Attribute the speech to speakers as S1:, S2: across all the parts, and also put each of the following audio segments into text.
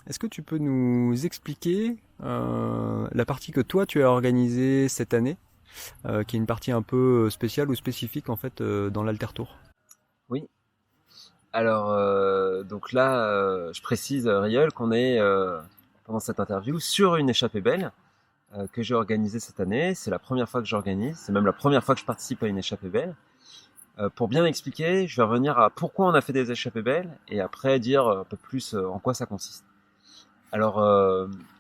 S1: Est-ce que tu peux nous expliquer la partie que toi tu as organisée cette année, qui est une partie un peu spéciale ou spécifique en fait dans l'Alter Tour?
S2: Oui. Alors, donc là, je précise, Riol, qu'on est pendant cette interview sur une échappée belle que j'ai organisée cette année. C'est la première fois que j'organise. C'est même la première fois que je participe à une échappée belle. Pour bien expliquer, je vais revenir à pourquoi on a fait des échappées belles et après dire un peu plus en quoi ça consiste. Alors,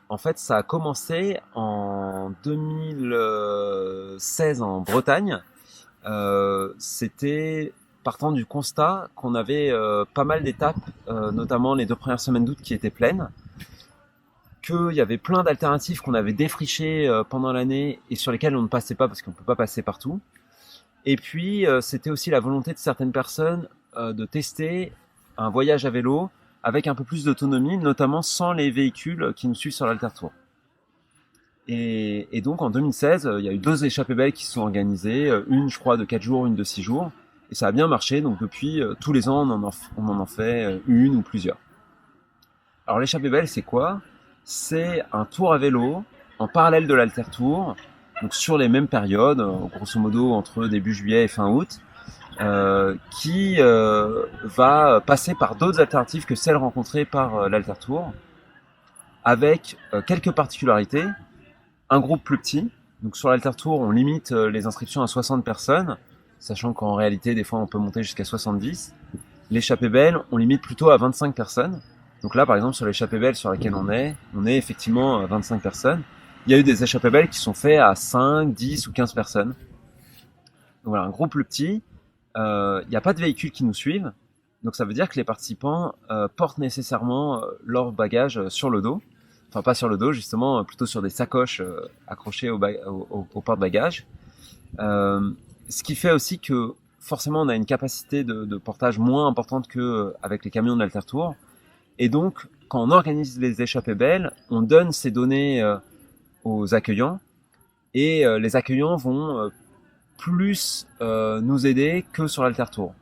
S2: en fait, ça a commencé en 2016 en Bretagne. C'était partant du constat qu'on avait pas mal d'étapes, notamment les 2 premières semaines d'août qui étaient pleines, qu'il y avait plein d'alternatives qu'on avait défrichées pendant l'année et sur lesquelles on ne passait pas parce qu'on ne peut pas passer partout. Et puis, c'était aussi la volonté de certaines personnes de tester un voyage à vélo avec un peu plus d'autonomie, notamment sans les véhicules qui nous suivent sur l'Alter Tour. Et donc en 2016, il y a eu 2 échappées belles qui se sont organisées, une je crois de 4 jours, une de 6 jours, et ça a bien marché. Donc depuis, tous les ans, on en fait une ou plusieurs. Alors l'échappée belle, c'est quoi? C'est un tour à vélo en parallèle de l'Alter Tour, donc sur les mêmes périodes, grosso modo entre début juillet et fin août, qui va passer par d'autres alternatives que celles rencontrées par l'Alter Tour, avec quelques particularités. Un groupe plus petit. Donc sur l'Alter Tour, on limite les inscriptions à 60 personnes, sachant qu'en réalité, des fois, on peut monter jusqu'à 70. L'échappée belle, on limite plutôt à 25 personnes. Donc là, par exemple, sur l'échappée belle sur laquelle on est effectivement à 25 personnes. Il y a eu des échappées belles qui sont faites à 5, 10 ou 15 personnes. Donc voilà, un groupe plus petit. Il n'y a pas de véhicules qui nous suivent. Donc ça veut dire que les participants portent nécessairement leur bagage sur le dos. Enfin pas sur le dos justement, plutôt sur des sacoches accrochées au porte-bagages. Ce qui fait aussi que forcément on a une capacité de portage moins importante qu'avec les camions de l'Alter Tour. Et donc quand on organise les échappées belles, on donne ces données aux accueillants et les accueillants vont plus nous aider que sur l'Alter Tour.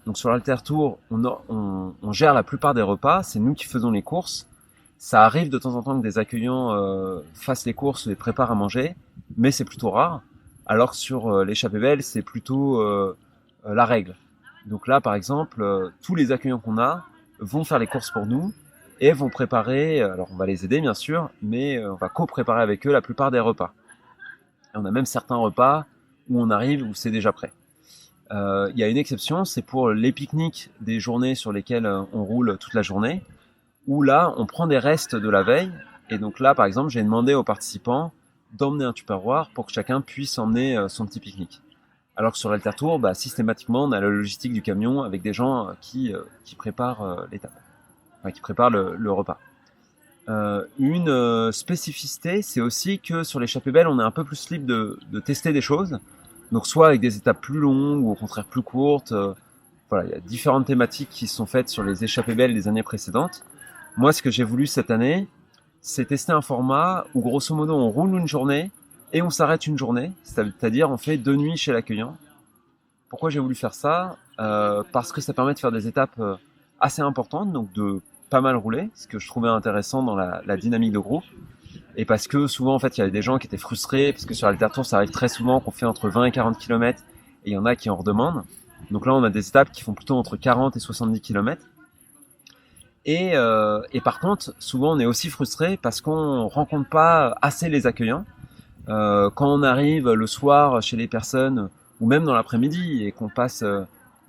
S2: Donc sur l'Alter Tour, on gère la plupart des repas, c'est nous qui faisons les courses. Ça arrive de temps en temps que des accueillants fassent les courses, les préparent à manger, mais c'est plutôt rare. Alors que sur l'échappée belle, c'est plutôt la règle. Donc là, par exemple, tous les accueillants qu'on a vont faire les courses pour nous et vont préparer, alors on va les aider bien sûr, mais on va co-préparer avec eux la plupart des repas. Et on a même certains repas où on arrive où c'est déjà prêt. Il y a une exception, c'est pour les pique-niques des journées sur lesquelles on roule toute la journée, où là, on prend des restes de la veille. Et donc là, par exemple, j'ai demandé aux participants d'emmener un Tupperware pour que chacun puisse emmener son petit pique-nique. Alors que sur l'Alter Tour, bah, systématiquement, on a la logistique du camion avec des gens qui préparent l'étape, enfin, qui préparent le repas. Une spécificité, c'est aussi que sur l'échappée belle, on est un peu plus libre de tester des choses. Donc soit avec des étapes plus longues ou au contraire plus courtes. Voilà, il y a différentes thématiques qui sont faites sur les échappées belles des années précédentes. Moi, ce que j'ai voulu cette année, c'est tester un format où grosso modo on roule une journée et on s'arrête une journée, c'est-à-dire on fait 2 nuits chez l'accueillant. Pourquoi j'ai voulu faire ça? Parce que ça permet de faire des étapes assez importantes, donc de pas mal rouler, ce que je trouvais intéressant dans la dynamique de groupe. Et parce que souvent, en fait, il y avait des gens qui étaient frustrés, parce que sur l'Alter Tour, ça arrive très souvent qu'on fait entre 20 et 40 km, et il y en a qui en redemandent. Donc là, on a des étapes qui font plutôt entre 40 et 70 km. Et par contre, souvent, on est aussi frustré parce qu'on rencontre pas assez les accueillants. Quand on arrive le soir chez les personnes, ou même dans l'après-midi, et qu'on passe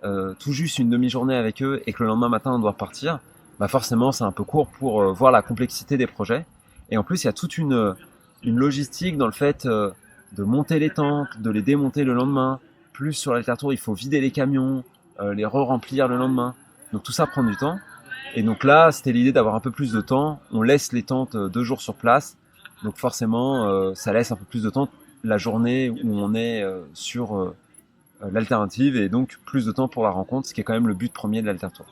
S2: tout juste une demi-journée avec eux, et que le lendemain matin, on doit repartir, bah forcément, c'est un peu court pour voir la complexité des projets. Et en plus, il y a toute une logistique dans le fait de monter les tentes, de les démonter le lendemain. Plus sur l'Alter Tour, il faut vider les camions, les re-remplir le lendemain. Donc tout ça prend du temps. Et donc là, c'était l'idée d'avoir un peu plus de temps. On laisse les tentes 2 jours sur place. Donc forcément, ça laisse un peu plus de temps la journée où on est sur l'alternative et donc plus de temps pour la rencontre, ce qui est quand même le but premier de l'Alter Tour.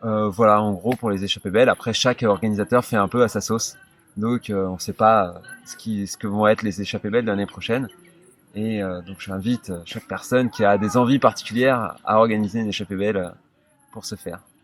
S2: Voilà, en gros, pour les échappées belles. Après, chaque organisateur fait un peu à sa sauce. Donc, on ne sait pas ce que vont être les échappées belles l'année prochaine. Et donc, j'invite chaque personne qui a des envies particulières à organiser une échappée belle pour ce faire.